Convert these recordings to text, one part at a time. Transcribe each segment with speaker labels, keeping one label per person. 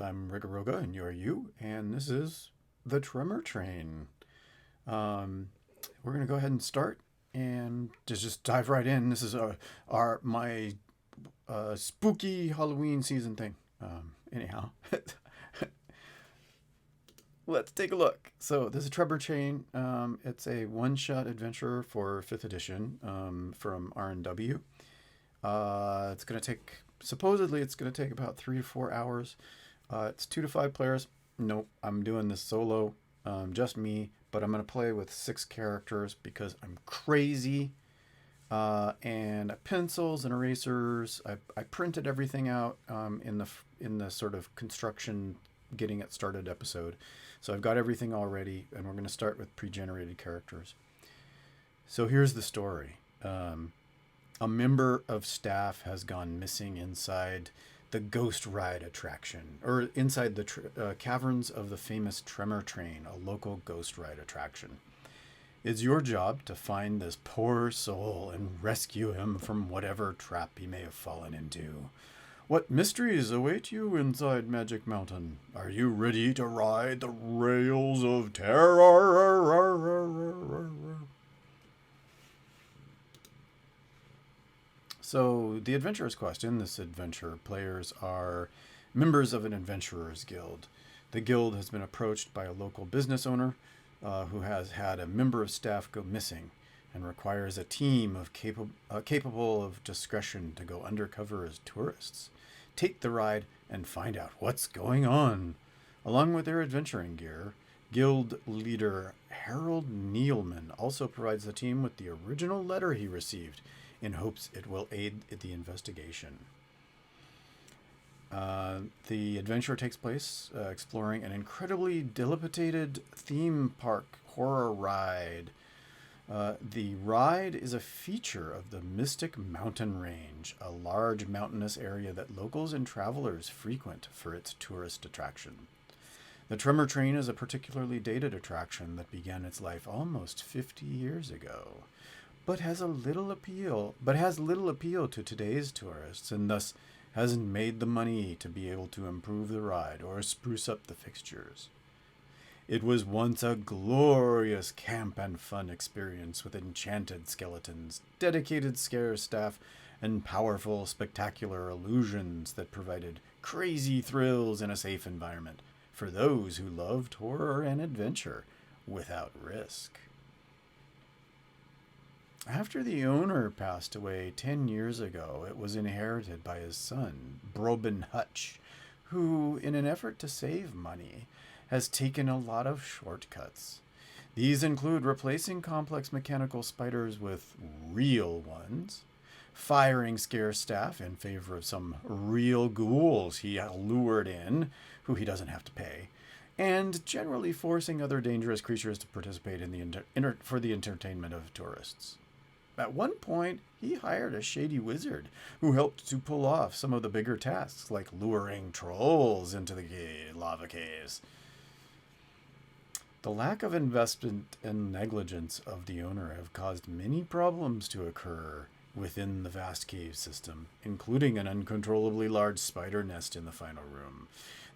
Speaker 1: I'm Rigaroga, and you're you, and this is the Tremor Train. We're gonna go ahead and start, and just dive right in. This is my spooky Halloween season thing. Anyhow, let's take a look. So this is Tremor Train. It's a one-shot adventure for fifth edition from R&W. It's gonna take supposedly it's going to take about 3 to 4 hours. It's 2 to 5 players. Nope, I'm doing this solo, just me, but I'm going to play with 6 characters because I'm crazy. And pencils and erasers. I printed everything out in the sort of construction getting it started episode. So I've got everything all ready, and we're going to start with pre-generated characters. So here's the story. A member of staff has gone missing inside the Ghost Ride attraction, or inside the caverns of the famous Tremor Train, a local Ghost Ride attraction. It's your job to find this poor soul and rescue him from whatever trap he may have fallen into. What mysteries await you inside Magic Mountain? Are you ready to ride the rails of terror? So, the Adventurer's Quest. In this adventure, players are members of an adventurer's guild. The guild has been approached by a local business owner who has had a member of staff go missing and requires a team of capable of discretion to go undercover as tourists, take the ride, and find out what's going on. Along with their adventuring gear, guild leader Harold Neilman also provides the team with the original letter he received, in hopes it will aid the investigation. The adventure takes place exploring an incredibly dilapidated theme park horror ride. The ride is a feature of the Mystic Mountain Range, a large mountainous area that locals and travelers frequent for its tourist attraction. The Tremor Train is a particularly dated attraction that began its life almost 50 years ago, but has little appeal to today's tourists, and thus hasn't made the money to be able to improve the ride or spruce up the fixtures. It was once a glorious camp and fun experience with enchanted skeletons, dedicated scare staff, and powerful, spectacular illusions that provided crazy thrills in a safe environment for those who loved horror and adventure without risk. After the owner passed away 10 years ago, it was inherited by his son, Brobin Hutch, who, in an effort to save money, has taken a lot of shortcuts. These include replacing complex mechanical spiders with real ones, firing scare staff in favor of some real ghouls he lured in, who he doesn't have to pay, and generally forcing other dangerous creatures to participate in for the entertainment of tourists. At one point, he hired a shady wizard who helped to pull off some of the bigger tasks, like luring trolls into the lava caves. The lack of investment and negligence of the owner have caused many problems to occur within the vast cave system, including an uncontrollably large spider nest in the final room.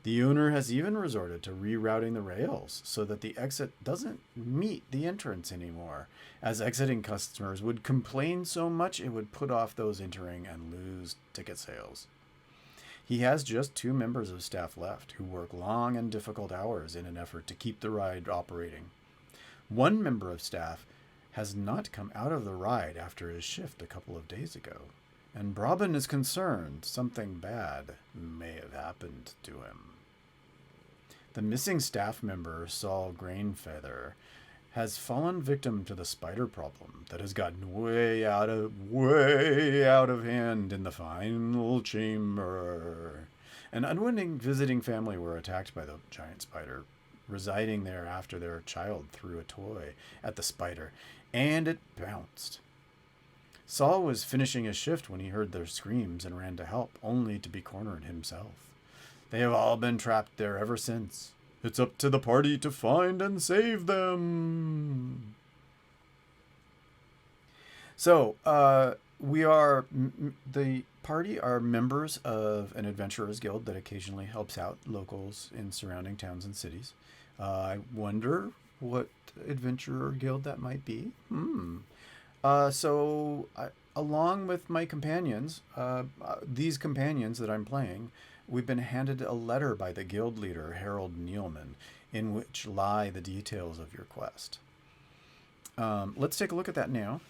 Speaker 1: The owner has even resorted to rerouting the rails so that the exit doesn't meet the entrance anymore, as exiting customers would complain so much it would put off those entering and lose ticket sales. He has just 2 members of staff left who work long and difficult hours in an effort to keep the ride operating. One member of staff has not come out of the ride after his shift a couple of days ago, and Brobin is concerned something bad may have happened to him. The missing staff member, Saul Grainfeather, has fallen victim to the spider problem that has gotten way out of hand in the final chamber. An unwitting visiting family were attacked by the giant spider, residing there after their child threw a toy at the spider, and it bounced. Saul was finishing his shift when he heard their screams and ran to help, only to be cornered himself. They have all been trapped there ever since. It's up to the party to find and save them. So, we are the party are members of an adventurers guild that occasionally helps out locals in surrounding towns and cities. I wonder what adventurer guild that might be. Along with my companions, these companions that I'm playing, we've been handed a letter by the guild leader, Harold Neilman, in which lie the details of your quest. Let's take a look at that now.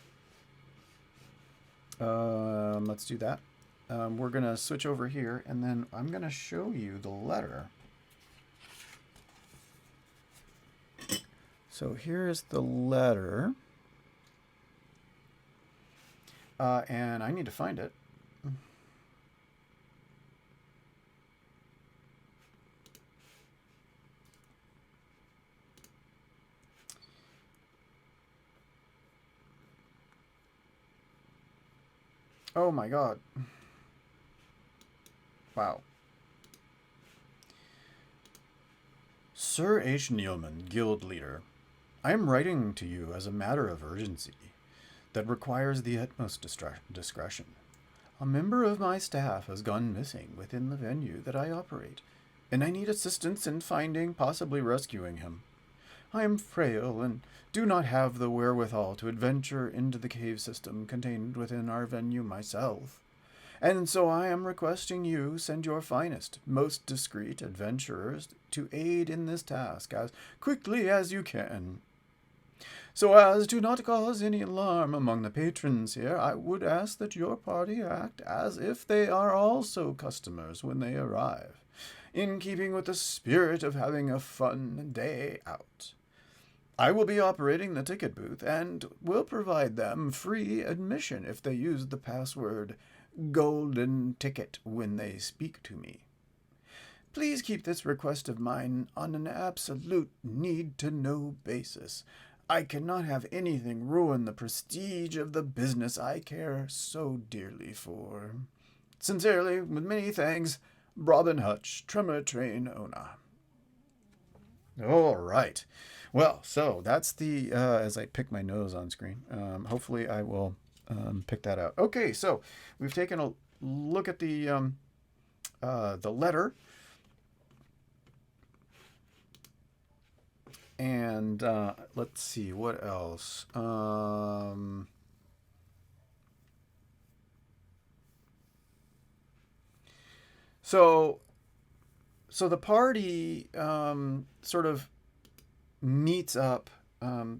Speaker 1: Let's do that. We're going to switch over here, and then I'm going to show you the letter. So here's the letter. And I need to find it. Oh my God. Wow. Sir H. Neilman, Guild Leader, I am writing to you as a matter of urgency that requires the utmost discretion. A member of my staff has gone missing within the venue that I operate, and I need assistance in finding, possibly rescuing him. I am frail and do not have the wherewithal to adventure into the cave system contained within our venue myself. And so I am requesting you send your finest, most discreet adventurers to aid in this task as quickly as you can. So as to not cause any alarm among the patrons here, I would ask that your party act as if they are also customers when they arrive, in keeping with the spirit of having a fun day out. I will be operating the ticket booth and will provide them free admission if they use the password golden ticket when they speak to me. Please keep this request of mine on an absolute need-to-know basis. I cannot have anything ruin the prestige of the business I care so dearly for. Sincerely, with many thanks, Robin Hutch, TREMOR TRAIN owner. All right. Well, so that's the, as I pick my nose on screen, hopefully I will pick that out. Okay, so we've taken a look at the letter. And let's see, what else? So the party sort of meets up.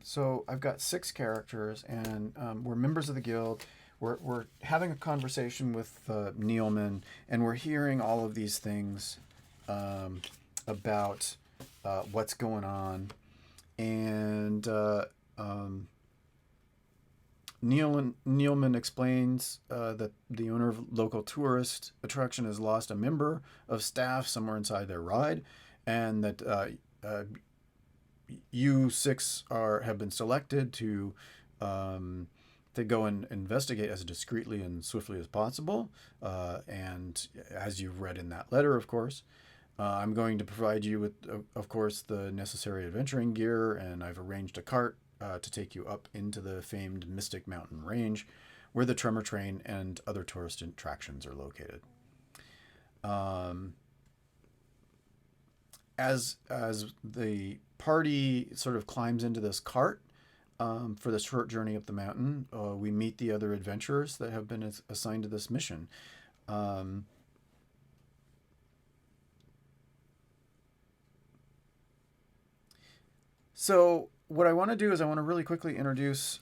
Speaker 1: So I've got 6 characters, and we're members of the guild. We're having a conversation with Neilman, and we're hearing all of these things about what's going on. And Neilman explains that the owner of local tourist attraction has lost a member of staff somewhere inside their ride, and that you 6 have been selected to go and investigate as discreetly and swiftly as possible. And as you've read in that letter, of course, I'm going to provide you with, of course, the necessary adventuring gear, and I've arranged a cart to take you up into the famed Mystic Mountain Range, where the TREMOR Train and other tourist attractions are located. As the party sort of climbs into this cart for the short journey up the mountain, we meet the other adventurers that have been assigned to this mission. So what I want to do is I want to really quickly introduce,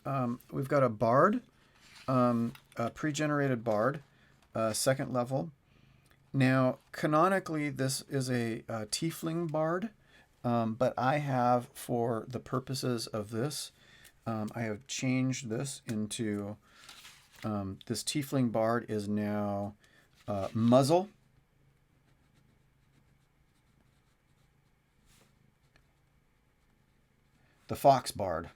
Speaker 1: we've got a bard, a pre-generated bard, second level. Now, canonically, this is a tiefling bard, but I have, for the purposes of this, I have changed this into, this tiefling bard is now muzzle. The fox bard.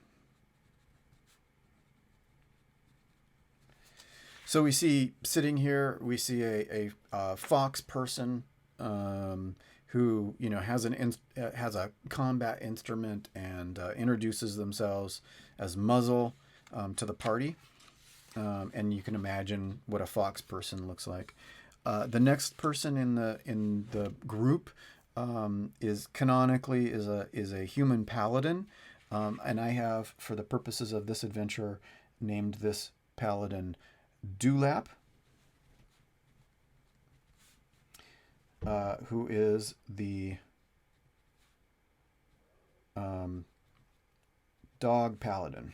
Speaker 1: So we see sitting here, we see a fox person who has a combat instrument and introduces themselves as muzzle to the party. and you can imagine what a fox person looks like. The next person in the group is canonically is a human paladin, and I have, for the purposes of this adventure, named this paladin Dewlap, who is the dog paladin.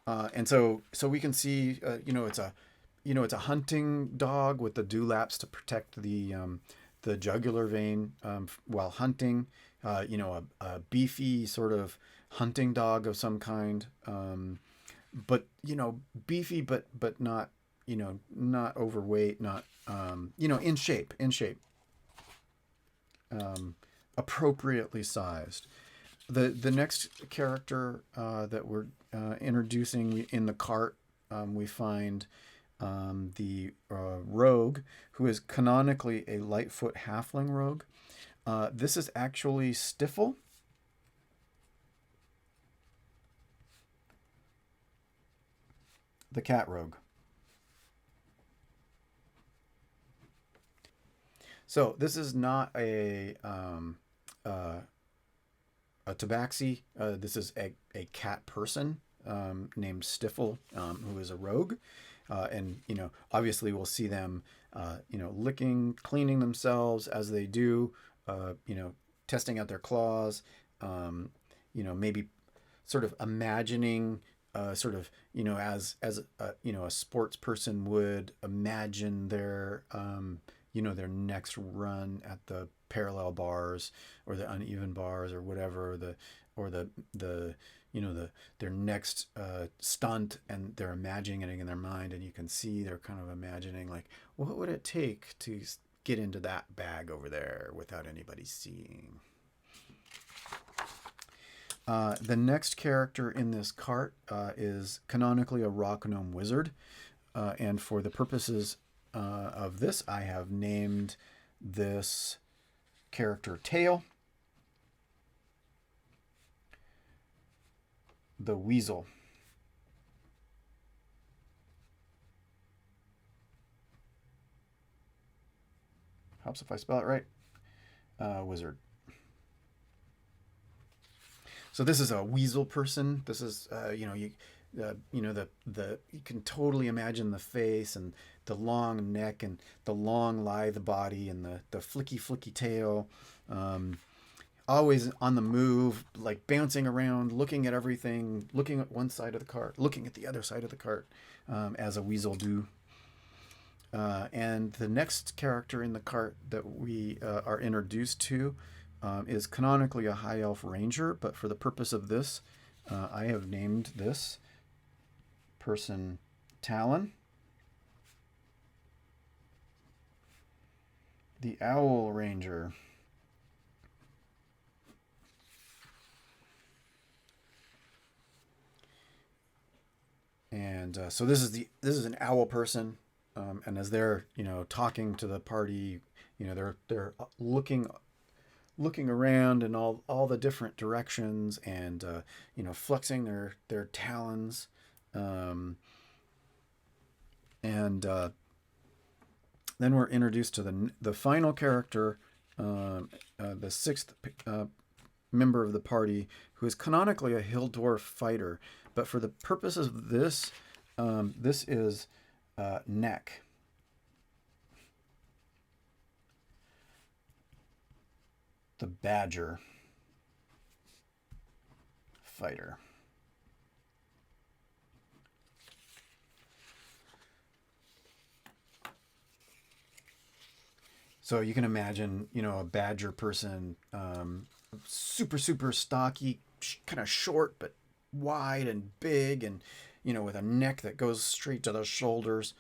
Speaker 1: And so we can see, it's a hunting dog with the dewlaps to protect the jugular vein while hunting. A beefy sort of hunting dog of some kind, but beefy, but not not overweight, not in shape, appropriately sized. The next character that we're introducing in the cart, we find the rogue, who is canonically a Lightfoot halfling rogue. This is actually Stifle. The cat rogue. So this is not a tabaxi. This is a cat person named Stifle, who is a rogue. And, obviously we'll see them, licking, cleaning themselves as they do, testing out their claws, maybe sort of imagining, as a sports person would imagine their next run at the parallel bars or the uneven bars or whatever, their next stunt, and they're imagining it in their mind, and you can see they're kind of imagining, like, what would it take to get into that bag over there without anybody seeing. The next character in this cart is canonically a rock gnome wizard, and for the purposes of this, I have named this character Tail, the weasel. Helps if I spell it right. Wizard. So this is a weasel person. This is you can totally imagine the face and the long neck and the long lithe body and the flicky tail. Always on the move, like bouncing around, looking at everything, looking at one side of the cart, looking at the other side of the cart, as a weasel do. And the next character in the cart that we are introduced to is canonically a high elf ranger, but for the purpose of this, I have named this person Talon, the owl ranger. And so this is an owl person, and as they're talking to the party, they're looking around in all the different directions, and flexing their talons, and then we're introduced to the final character, the sixth member of the party, who is canonically a hill dwarf fighter, but for the purposes of this, this is Neck. The badger fighter. So you can imagine, a badger person, super stocky, kind of short but wide and big, and with a neck that goes straight to the shoulders,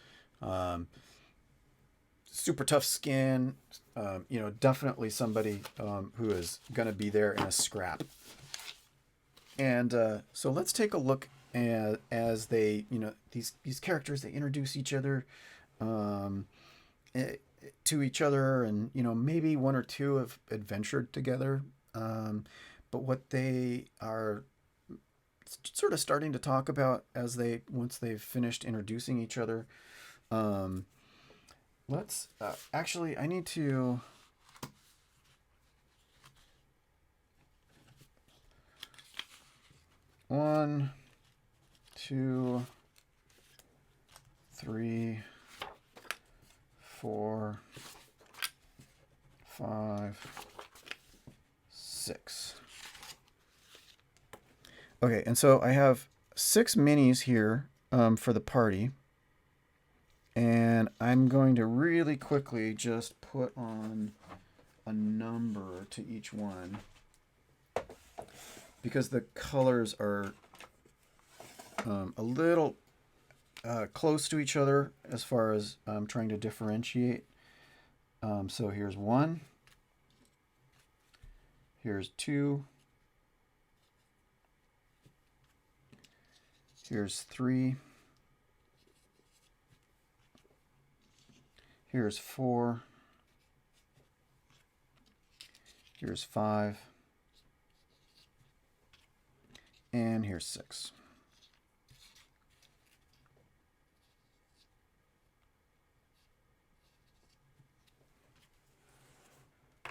Speaker 1: super tough skin, definitely somebody who is going to be there in a scrap. And so let's take a look as they, these characters, they introduce each other to each other, and maybe one or two have adventured together, but what they are sort of starting to talk about as once they've finished introducing each other. Um, let's actually, I need to. One, two, three, 4, 5, 6. Okay, and so I have 6 minis here for the party. And I'm going to really quickly just put on a number to each one because the colors are a little close to each other as far as trying to differentiate. So here's 1. Here's 2. Here's 3. Here's 4. Here's 5. And here's 6.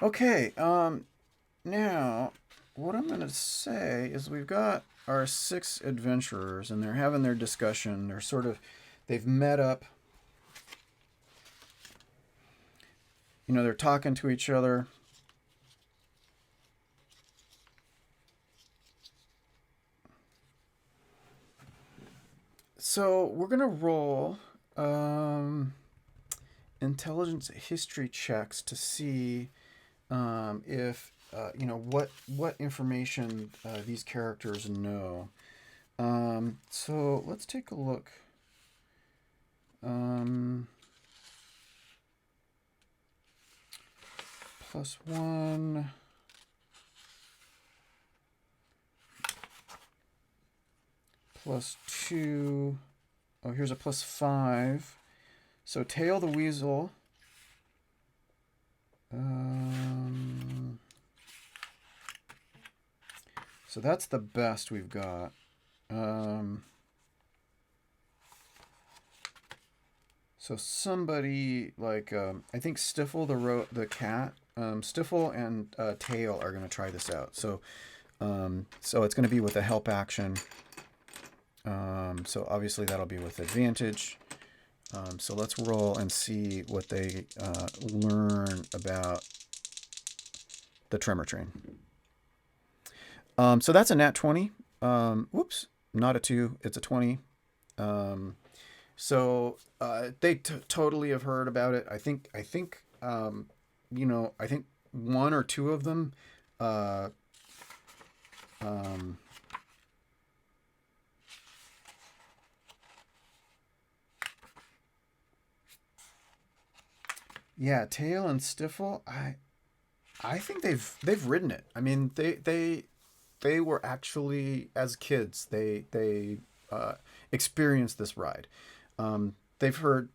Speaker 1: Okay, now what I'm going to say is we've got our 6 adventurers and they're having their discussion. They've met up. You know, they're talking to each other. So we're going to roll intelligence history checks to see if what information these characters know. So let's take a look. +1. +2. Oh, here's a +5. So Tail the Weasel. So that's the best we've got. So somebody like I think Stiffle the cat. Stiffle and Tail are going to try this out. So it's going to be with a help action. So obviously that'll be with advantage. So let's roll and see what they learn about the Tremor Train. So that's a nat 20. Whoops, not a 2. It's a 20. So they totally have heard about it. I think I think one or two of them yeah, Tail and Stiffle, I think they've ridden it. I mean, they were actually, as kids, they experienced this ride. They've heard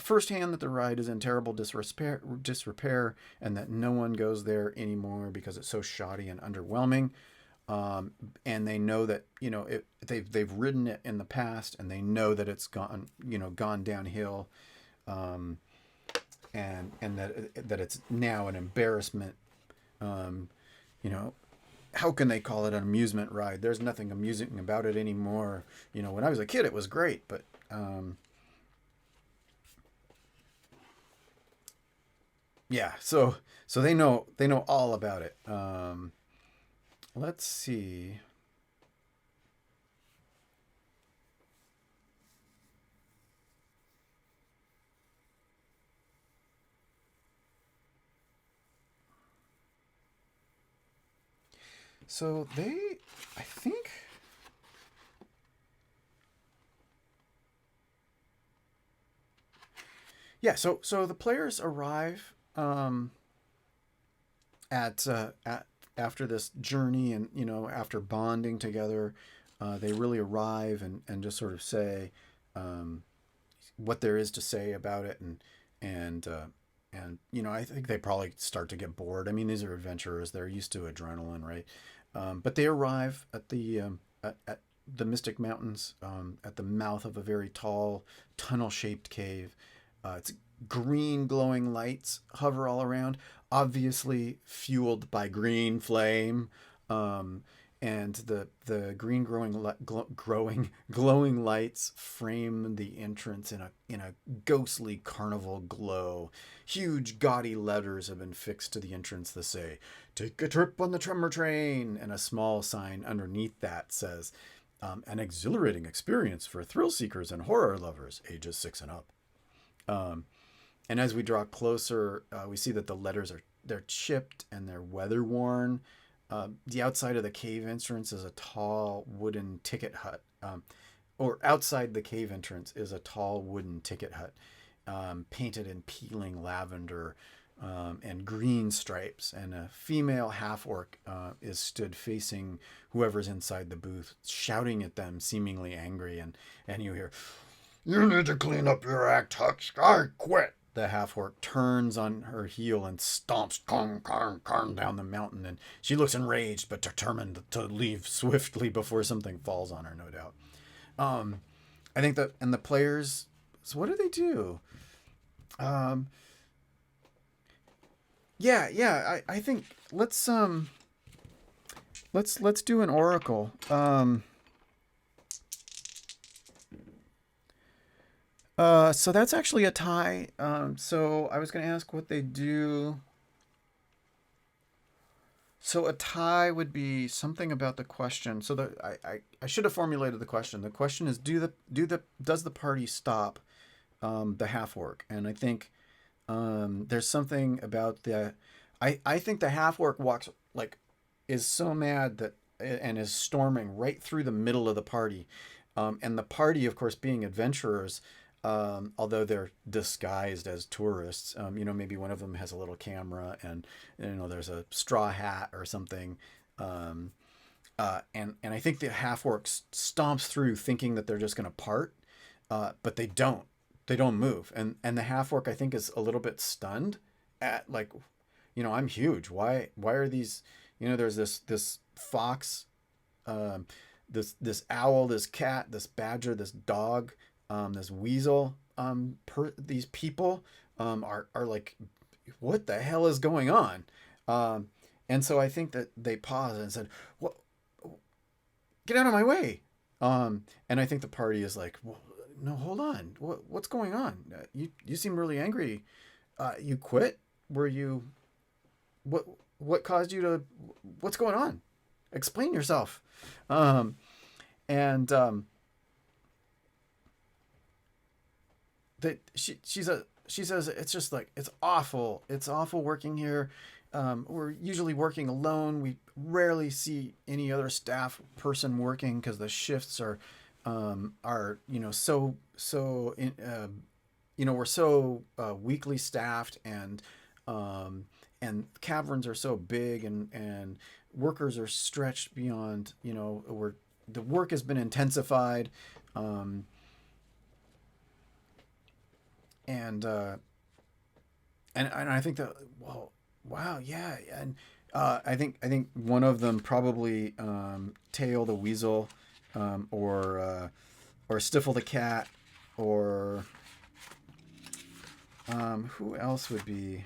Speaker 1: firsthand that the ride is in terrible disrepair and that no one goes there anymore because it's so shoddy and underwhelming. And they know that they've ridden it in the past, and they know that it's gone downhill, and that it's now an embarrassment. How can they call it an amusement ride? There's nothing amusing about it anymore. When I was a kid, it was great, but yeah. So they know all about it. Let's see. So I think. Yeah, so the players arrive at after this journey, and after bonding together, they really arrive and just sort of say what there is to say about it, and I think they probably start to get bored. I mean, these are adventurers; they're used to adrenaline, right? But they arrive at the at the Mystic Mountains, at the mouth of a very tall tunnel-shaped cave. It's green glowing lights hover all around, obviously fueled by green flame. Um, and the green glowing lights frame the entrance in a ghostly carnival glow. Huge gaudy letters have been fixed to the entrance that say, "Take a trip on the TREMOR train," and a small sign underneath that says, "An exhilarating experience for thrill seekers and horror lovers, ages 6 and up." And as we draw closer, we see that the letters they're chipped and they're weather worn. The outside of the cave entrance is a tall wooden ticket hut. Or outside the cave entrance is a tall wooden ticket hut, painted in peeling lavender and green stripes. And a female half-orc is stood facing whoever's inside the booth, shouting at them, seemingly angry. And you hear, "You need to clean up your act, Hux. I quit." The half-orc turns on her heel and stomps down the mountain, and she looks enraged but determined to leave swiftly before something falls on her, no doubt. I think that, and the players, so what do they do? I think let's do an oracle. So that's actually a tie. So I was going to ask what they do. So a tie would be something about the question. So I should have formulated the question. The question is, does the party stop the half orc? And I think there's something about I think the half orc is so mad that and is storming right through the middle of the party, and the party, of course, being adventurers. Although they're disguised as tourists, maybe one of them has a little camera and, there's a straw hat or something. And I think the half-orc stomps through thinking that they're just going to part, but they don't. They don't move. And the half-orc, I think, is a little bit stunned at, I'm huge. Why are these, there's this fox, this owl, this cat, this badger, this dog, this weasel, these people are like, what the hell is going on? And so I think that they paused and said, "What? Get out of my way!" And I think the party is like, "Well, no, hold on. What's going on? You seem really angry. You quit? Were you? What caused you to? What's going on? Explain yourself." That she says it's just like, it's awful working here. We're usually working alone. We rarely see any other staff person working because the shifts are we're so weakly staffed, and caverns are so big, and workers are stretched beyond, the work has been intensified. And I think that, well, wow, yeah, and I think one of them probably Tail the weasel, or Stiffle the cat, or who else would be?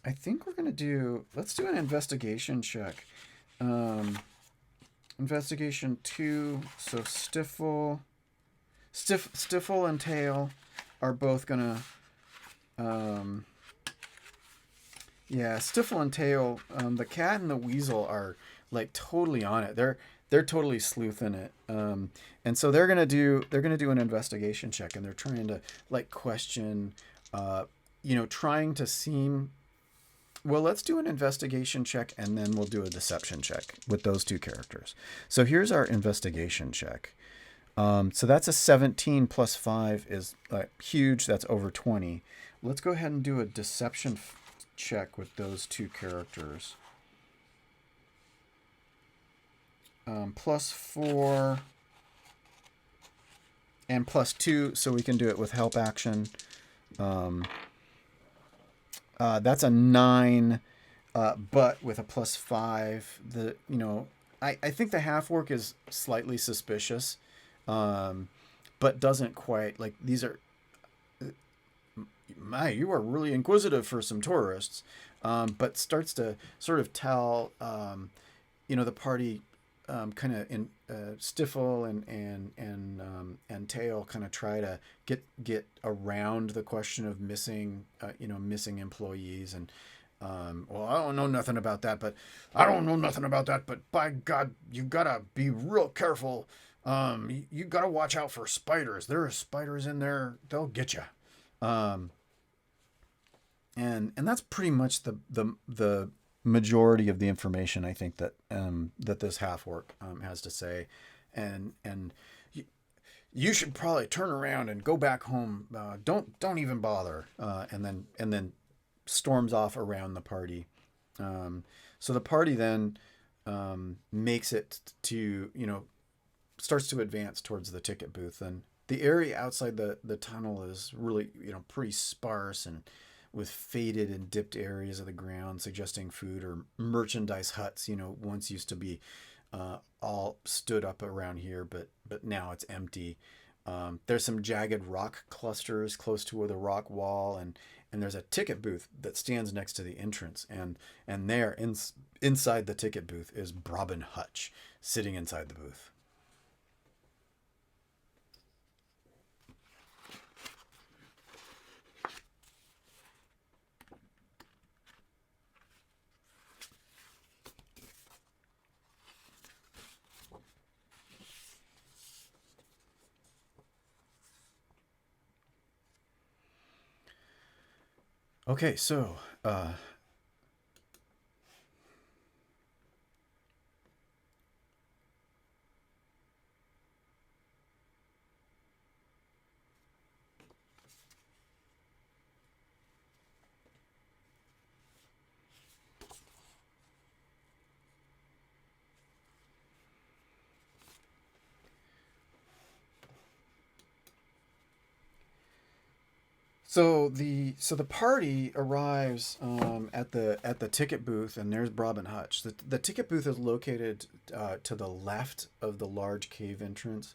Speaker 1: I think we're gonna let's do an investigation check. Investigation 2. So Stiffle and Tail are both gonna. Stiffle and Tail. The cat and the weasel are like totally on it. They're totally sleuthing it. And so they're gonna do an investigation check, and they're trying to question, trying to seem. Well, let's do an investigation check, and then we'll do a deception check with those two characters. So here's our investigation check. So that's a 17 plus 5 is huge. That's over 20. Let's go ahead and do a deception check with those two characters. Plus 4 and plus 2, so we can do it with help action. That's a 9, but with a +5. I think the half work is slightly suspicious, um, but doesn't quite like these are. My, you are really inquisitive for some tourists, but starts to sort of tell the party kind of in Stifle and Tail kind of try to get around the question of missing employees. And well, I don't know nothing about that, but by God, you gotta be real careful. You gotta watch out for spiders. There are spiders in there; they'll get you. Um, and that's pretty much the majority of the information I think that this half orc has to say, and you, you should probably turn around and go back home. Don't even bother. And then storms off around the party. So the party then makes it to starts to advance towards the ticket booth, and the area outside the tunnel is really pretty sparse and with faded and dipped areas of the ground suggesting food or merchandise huts. Once used to be all stood up around here, but now it's empty. There's some jagged rock clusters close to the rock wall, and there's a ticket booth that stands next to the entrance, and inside the ticket booth is Brobin Hutch sitting inside the booth. Okay, so So the party arrives at the ticket booth, and there's Brobin Hutch. The ticket booth is located to the left of the large cave entrance,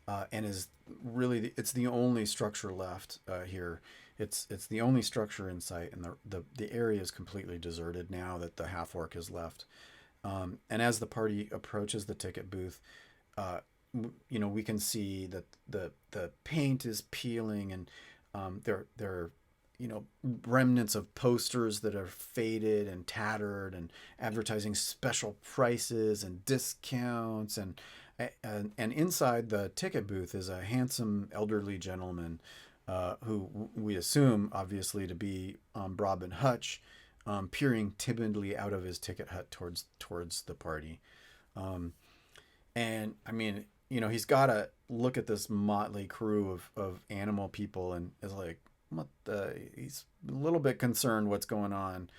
Speaker 1: and is really it's the only structure left here. It's the only structure in sight, and the area is completely deserted now that the half orc has left. And as the party approaches the ticket booth, we can see that the paint is peeling, and there are remnants of posters that are faded and tattered and advertising special prices and discounts, and inside the ticket booth is a handsome elderly gentleman, who we assume obviously to be Brobin Hutch, peering timidly out of his ticket hut towards the party. Um, and I mean, he's got to look at this motley crew of animal people and is like, what the? He's a little bit concerned what's going on,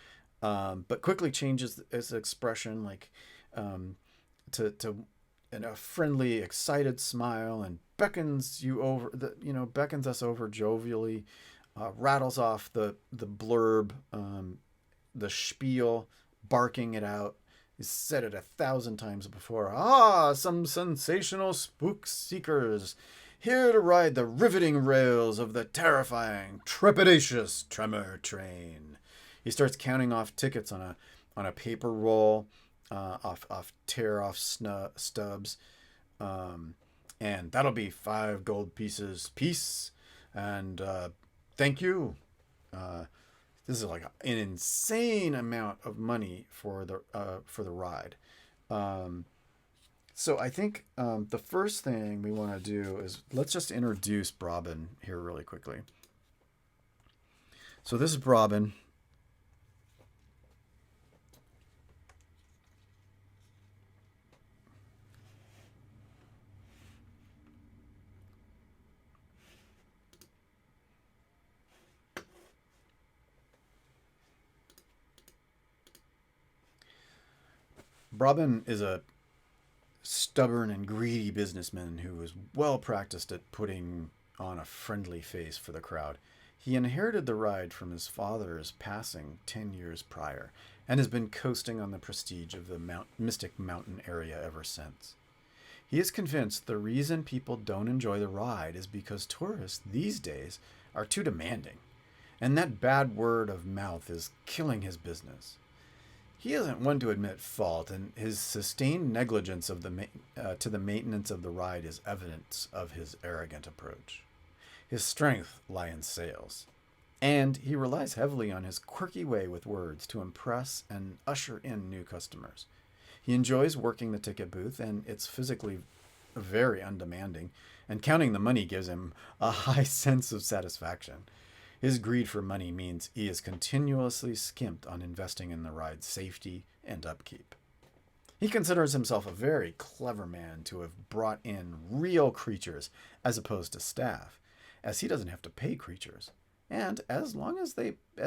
Speaker 1: but quickly changes his expression, like, to and a friendly, excited smile, and beckons us over jovially, rattles off the blurb, the spiel, barking it out. He's said it 1,000 times before. Ah, some sensational spook seekers, here to ride the riveting rails of the terrifying, trepidatious Tremor Train. He starts counting off tickets on a paper roll, off tear off stubs, and that'll be 5 gold pieces piece, and thank you. Uh, this is like an insane amount of money for the ride. Um, so I think the first thing we want to do is let's just introduce Brobin here really quickly. So this is Brobin. Brobin is a stubborn and greedy businessman who is well practiced at putting on a friendly face for the crowd. He inherited the ride from his father's passing 10 years prior and has been coasting on the prestige of the Mystic Mountain area ever since. He is convinced the reason people don't enjoy the ride is because tourists these days are too demanding, and that bad word of mouth is killing his business. He isn't one to admit fault, and his sustained negligence of to the maintenance of the ride is evidence of his arrogant approach. His strength lies in sales, and he relies heavily on his quirky way with words to impress and usher in new customers. He enjoys working the ticket booth, and it's physically very undemanding, and counting the money gives him a high sense of satisfaction. His greed for money means he is continuously skimped on investing in the ride's safety and upkeep. He considers himself a very clever man to have brought in real creatures as opposed to staff, as he doesn't have to pay creatures. And as long as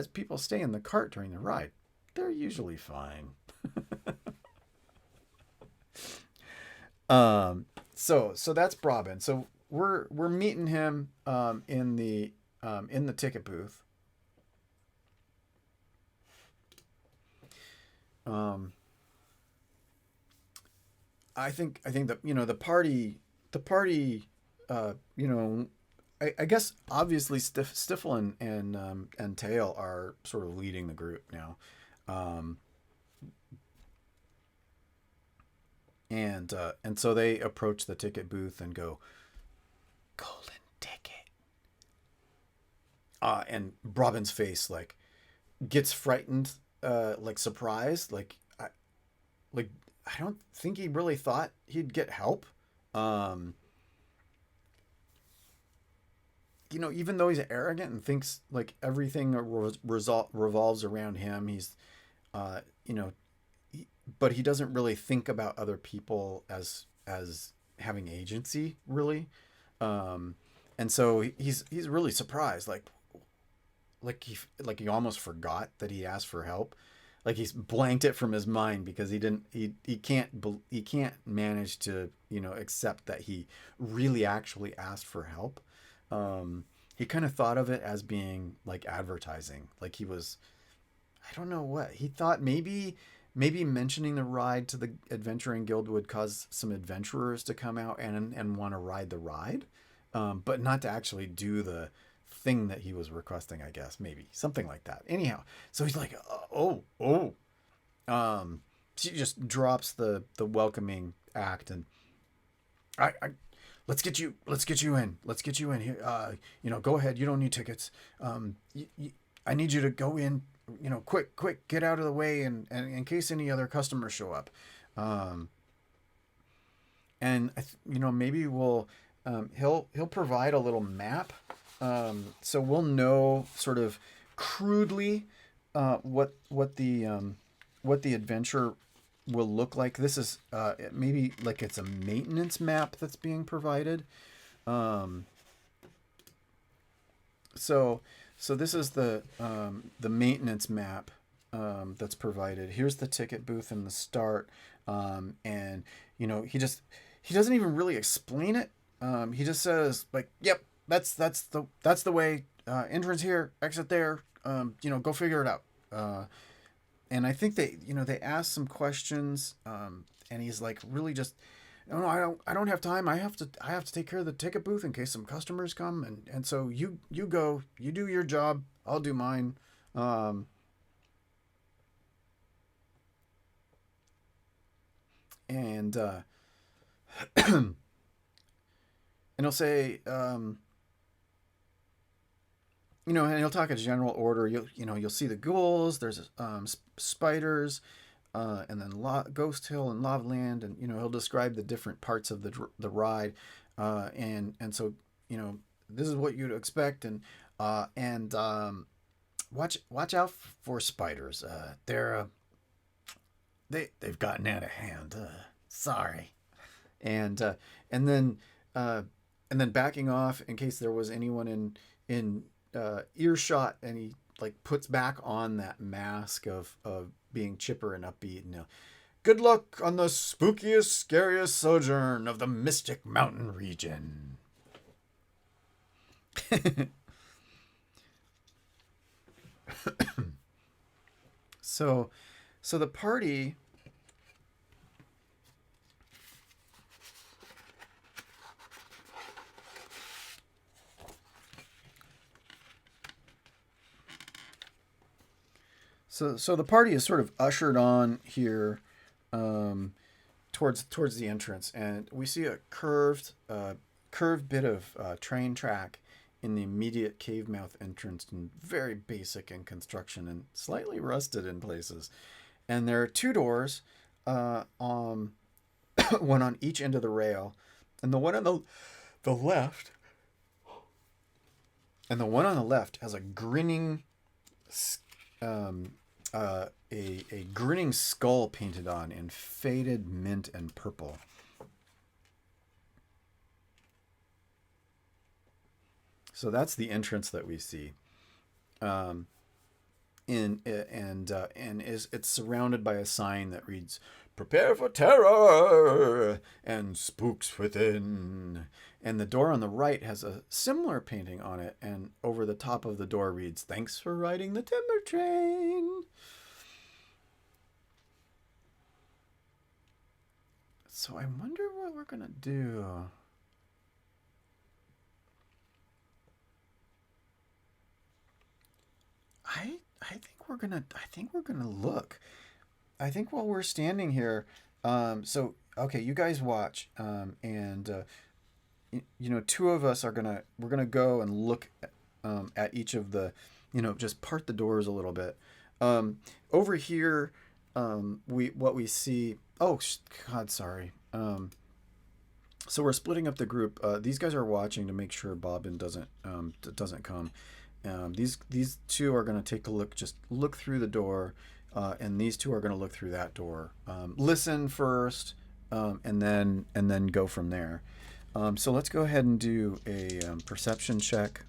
Speaker 1: people stay in the cart during the ride, they're usually fine. So that's Brabin. So we're meeting him in the ticket booth. I think that the party I guess obviously Stifle and Tail are sort of leading the group now. And so they approach the ticket booth and go, "Golden ticket." And Robin's face like gets frightened, like surprised, like I don't think he really thought he'd get help. Even though he's arrogant and thinks like everything revolves around him, he's, but he doesn't really think about other people as having agency, really. And so he's really surprised, like he almost forgot that he asked for help. Like he's blanked it from his mind because he can't manage to accept that he really actually asked for help. He kind of thought of it as being like advertising, like he was, I don't know what he thought. Maybe mentioning the ride to the adventuring guild would cause some adventurers to come out and want to ride the ride, but not to actually do the thing that he was requesting, I guess, maybe something like that. Anyhow, so he's like, she just drops the welcoming act, and I let's get you in here. Go ahead. You don't need tickets. I need you to go in, quick, get out of the way, and in case any other customers show up. And maybe we'll, he'll provide a little map. So we'll know sort of crudely what the adventure will look like. This is maybe like it's a maintenance map that's being provided. So this is the maintenance map that's provided. Here's the ticket booth in the start, and he doesn't even really explain it. He just says like, "Yep, that's the way. Entrance here, exit there. Go figure it out." And I think they ask some questions, and he's like really just, "No, I don't have time. I have to take care of the ticket booth in case some customers come, and so you go, you do your job, I'll do mine." And and he'll say, and he'll talk a general order. You'll see the ghouls. There's spiders, and then Ghost Hill and Lava Land, and he'll describe the different parts of the ride, and so this is what you'd expect, and watch out for spiders. They've gotten out of hand. Sorry, and then backing off in case there was anyone in earshot, and he like puts back on that mask of being chipper and upbeat, and good luck on the spookiest, scariest sojourn of the Mystic Mountain region. So the party. So the party is sort of ushered on here, um, towards the entrance, and we see a curved bit of train track in the immediate cave mouth entrance, and very basic in construction and slightly rusted in places. And there are two doors, on one on each end of the rail, and the one on the left, has a grinning um, a grinning skull painted on in faded mint and purple. So that's the entrance that we see. Um, and is it's surrounded by a sign that reads, "Prepare for terror and spooks within." And the door on the right has a similar painting on it, and over the top of the door reads, "Thanks for riding the timber train." So I wonder what we're gonna do. I think we're gonna look. I think while we're standing here, so okay, you guys watch, and two of us we're gonna go and look at each of the, just part the doors a little bit. Over here, we see. Oh God, sorry. So we're splitting up the group. These guys are watching to make sure Bobbin doesn't come. These two are going to take a look, just look through the door, and these two are going to look through that door. Listen first, and then go from there. So let's go ahead and do a perception check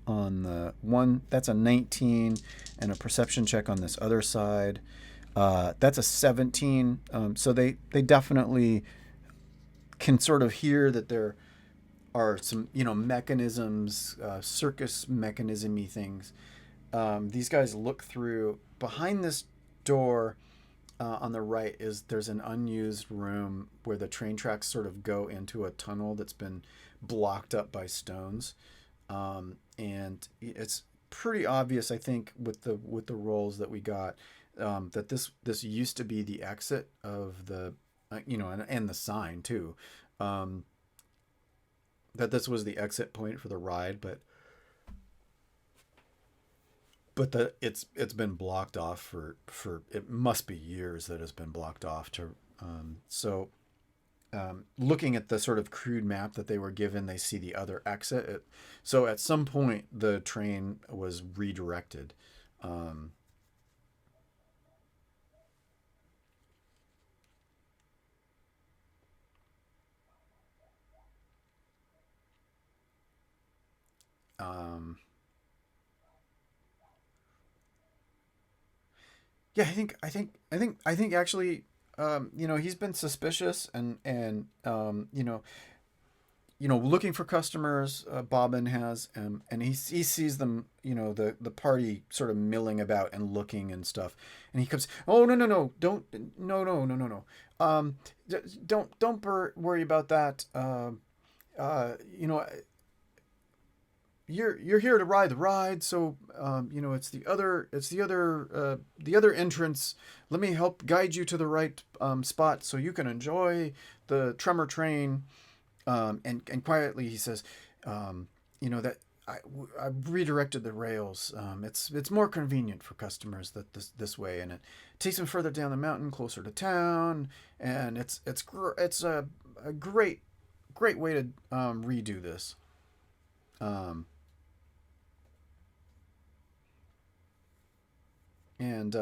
Speaker 1: on the one. That's a 19, and a perception check on this other side. That's a 17. So they definitely can sort of hear that there are some mechanisms, circus mechanism-y things. These guys look through. Behind this door, on the right, there's an unused room where the train tracks sort of go into a tunnel that's been blocked up by stones, and it's pretty obvious, I think, with the rolls that we got, that this used to be the exit of the, and the sign too, that this was the exit point for the ride, but it's been blocked off for it must be years that it's been blocked off to so looking at the sort of crude map that they were given, they see the other exit. So at some point the train was redirected. um, um, yeah, I think actually, he's been suspicious, and looking for customers. Bobbin has, and he sees them, the party sort of milling about and looking and stuff, and he comes. Oh, no, no, no, don't, no, no, no, no, no. Um, don't worry about that. Uh, you know, you're here to ride the ride, so it's the other entrance. Let me help guide you to the right spot so you can enjoy the Tremor train. And quietly he says, that I redirected the rails. It's more convenient for customers that this way, and it takes them further down the mountain, closer to town, and it's a great way to redo this. Um, and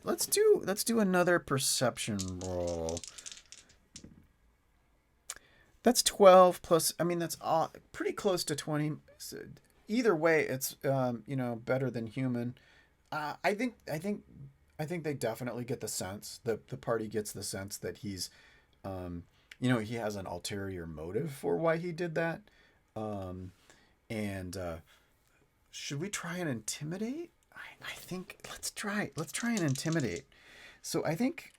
Speaker 1: let's do another perception roll. That's 12 plus. I mean, that's pretty close to 20. So either way, it's better than human. I think they definitely get the sense. The party gets the sense that um, he has an ulterior motive for why he did that. Um, and should we try and intimidate? I think let's try and intimidate. So I think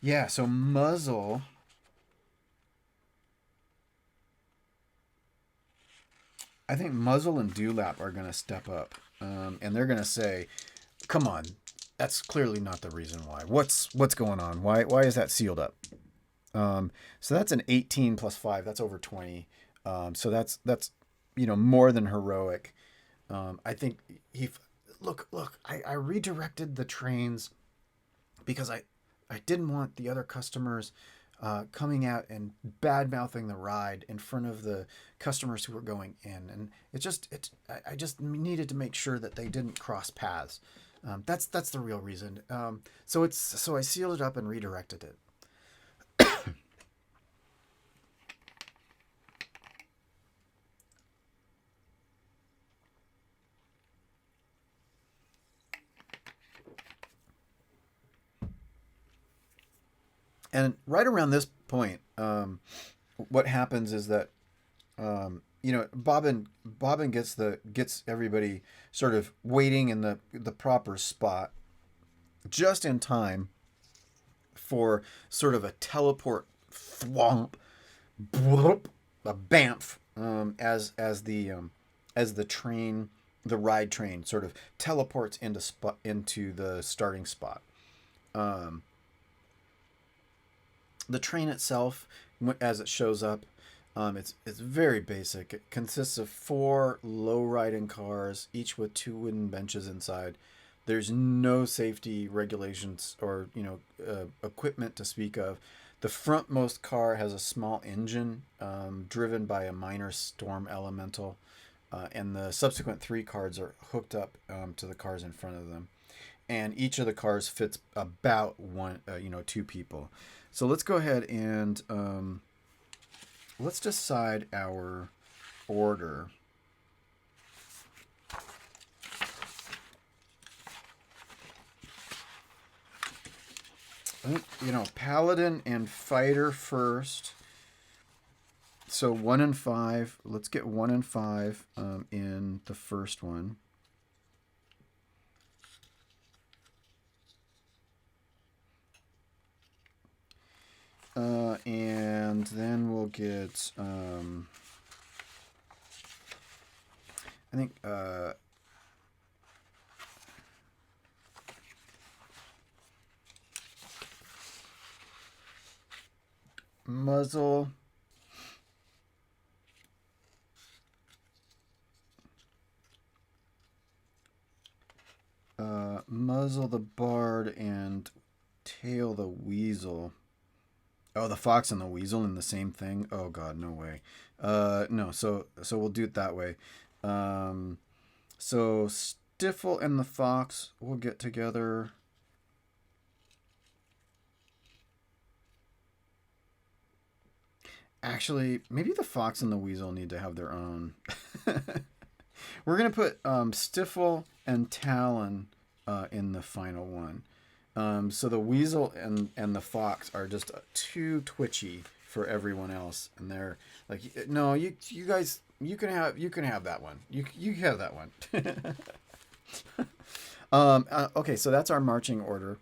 Speaker 1: yeah, so muzzle. I think muzzle and dewlap are going to step up, and they're going to say, "Come on, that's clearly not the reason why. What's going on? Why is that sealed up?" So that's an 18 plus 5. That's over 20. So that's more than heroic. I think he look. I redirected the trains because I didn't want the other customers coming out and bad mouthing the ride in front of the customers who were going in, and I just needed to make sure that they didn't cross paths. That's the real reason. So I sealed it up and redirected it. And right around this point, what happens is that Bobbin gets everybody sort of waiting in the proper spot just in time for sort of a teleport thwomp, bloop, a bamf, as the train, the ride train sort of teleports into the starting spot. Um, the train itself, as it shows up, it's very basic. It consists of 4 low riding cars, each with 2 wooden benches inside. There's no safety regulations or equipment to speak of. The frontmost car has a small engine driven by a minor storm elemental, and the subsequent 3 cars are hooked up to the cars in front of them. And each of the cars fits about 2 people. So let's go ahead and let's decide our order. I think, paladin and fighter first. So 1 and 5. Let's get 1 and 5 in the first one. And then we'll get, I think, muzzle. Muzzle the bard and tail the weasel. Oh, the fox and the weasel in the same thing? Oh god, no way. No, so we'll do it that way. So Stifle and the fox will get together. Actually, maybe the fox and the weasel need to have their own. We're gonna put Stifle and Talon in the final one. So the weasel and the fox are just too twitchy for everyone else, and they're like, no, you guys, you can have that one. You have that one. Okay, so that's our marching order,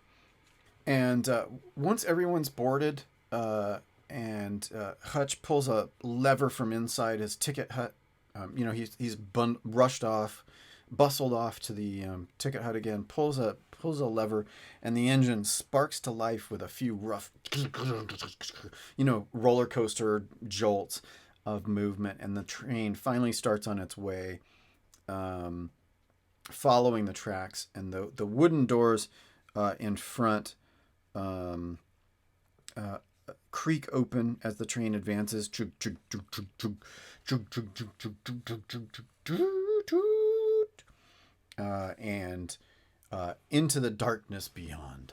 Speaker 1: and once everyone's boarded, and Hutch pulls a lever from inside his ticket hut. He's rushed off, bustled off to the ticket hut again. Pulls a lever, and the engine sparks to life with a few rough, roller coaster jolts of movement, and the train finally starts on its way, following the tracks, and the wooden doors in front creak open as the train advances. And into the darkness beyond.